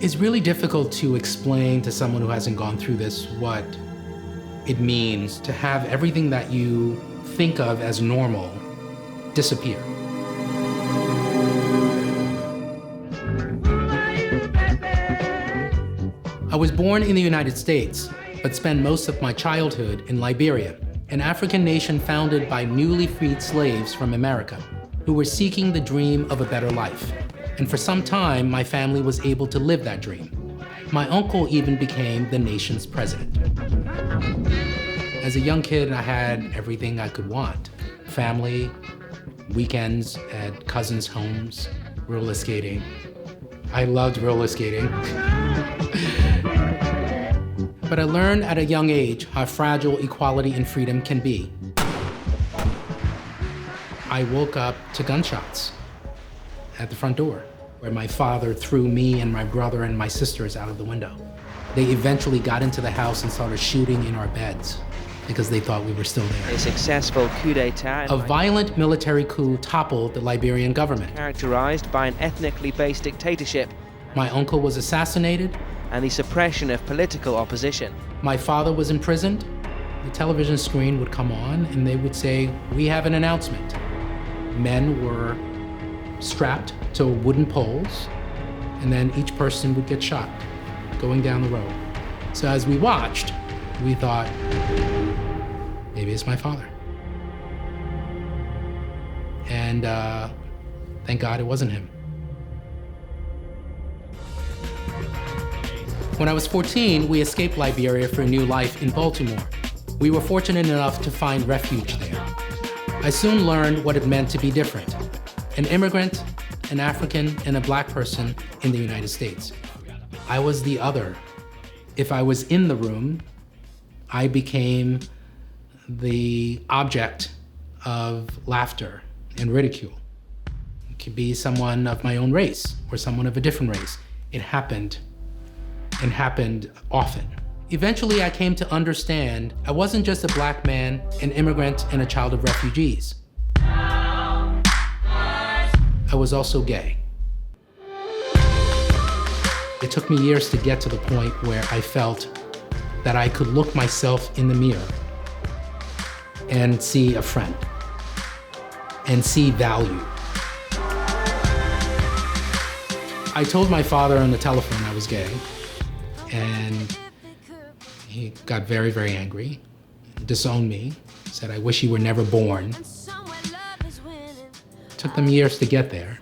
It's really difficult to explain to someone who hasn't gone through this what it means to have everything that you think of as normal disappear. I was born in the United States, but spent most of my childhood in Liberia, an African nation founded by newly freed slaves from America, who were seeking the dream of a better life. And for some time, my family was able to live that dream. My uncle even became the nation's president. As a young kid, I had everything I could want. Family, weekends at cousins' homes, roller skating. I loved roller skating. But I learned at a young age how fragile equality and freedom can be. I woke up to gunshots at the front door, where my father threw me and my brother and my sisters out of the window. They eventually got into the house and started shooting in our beds because they thought we were still there. A successful coup d'etat. A violent military coup toppled the Liberian government. Characterized by an ethnically based dictatorship. My uncle was assassinated. And the suppression of political opposition. My father was imprisoned. The television screen would come on and they would say, "We have an announcement." Men were strapped to wooden poles, and then each person would get shot going down the road. So as we watched, we thought, maybe it's my father. And thank God it wasn't him. When I was 14, we escaped Liberia for a new life in Baltimore. We were fortunate enough to find refuge there. I soon learned what it meant to be different. An immigrant, an African, and a Black person in the United States. I was the other. If I was in the room, I became the object of laughter and ridicule. It could be someone of my own race or someone of a different race. It happened, and happened often. Eventually, I came to understand I wasn't just a Black man, an immigrant, and a child of refugees. I was also gay. It took me years to get to the point where I felt that I could look myself in the mirror and see a friend and see value. I told my father on the telephone I was gay, and he got very, very angry, disowned me, said, "I wish you were never born." Took them years to get there.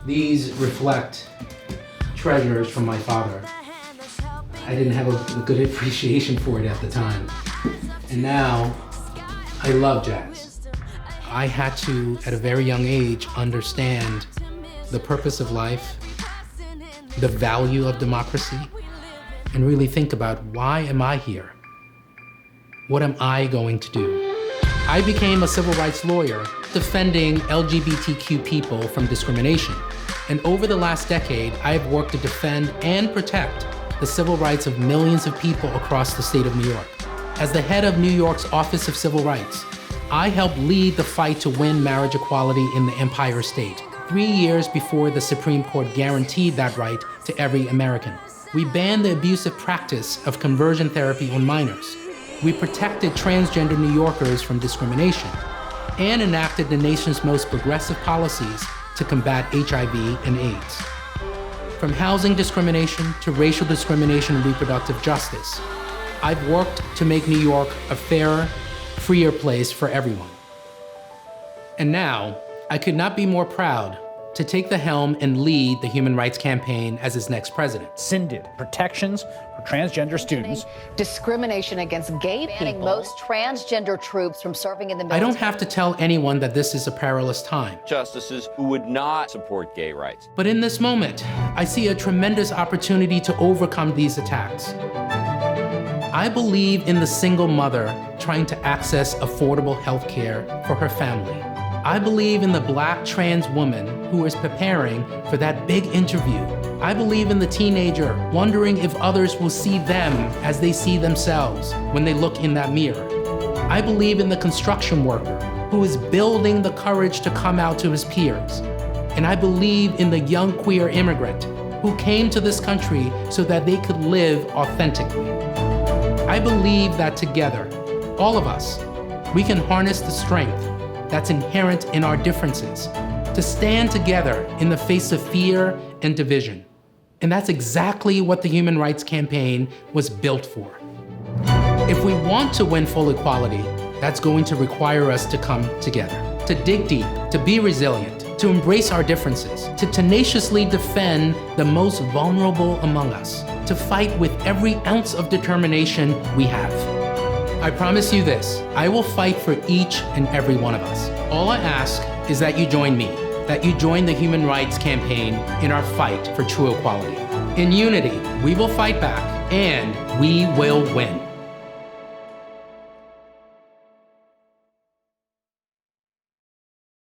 These reflect treasures from my father. I didn't have a good appreciation for it at the time. And now, I love jazz. I had to, at a very young age, understand the purpose of life, the value of democracy, and really think about, why am I here? What am I going to do? I became a civil rights lawyer defending LGBTQ people from discrimination. And over the last decade, I have worked to defend and protect the civil rights of millions of people across the state of New York. As the head of New York's Office of Civil Rights, I helped lead the fight to win marriage equality in the Empire State, 3 years before the Supreme Court guaranteed that right to every American. We banned the abusive practice of conversion therapy on minors. We protected transgender New Yorkers from discrimination and enacted the nation's most progressive policies to combat HIV and AIDS. From housing discrimination to racial discrimination and reproductive justice, I've worked to make New York a fairer, freer place for everyone. And now, I could not be more proud to take the helm and lead the Human Rights Campaign as its next president. Rescinded protections for transgender students. Discrimination against gay people. Banning most transgender troops from serving in the military. I don't have to tell anyone that this is a perilous time. Justices who would not support gay rights. But in this moment, I see a tremendous opportunity to overcome these attacks. I believe in the single mother trying to access affordable health care for her family. I believe in the Black trans woman who is preparing for that big interview. I believe in the teenager wondering if others will see them as they see themselves when they look in that mirror. I believe in the construction worker who is building the courage to come out to his peers. And I believe in the young queer immigrant who came to this country so that they could live authentically. I believe that together, all of us, we can harness the strength that's inherent in our differences to stand together in the face of fear and division. And that's exactly what the Human Rights Campaign was built for. If we want to win full equality, that's going to require us to come together, to dig deep, to be resilient, to embrace our differences, to tenaciously defend the most vulnerable among us, to fight with every ounce of determination we have. I promise you this, I will fight for each and every one of us. All I ask is that you join me, that you join the Human Rights Campaign in our fight for true equality. In unity, we will fight back and we will win.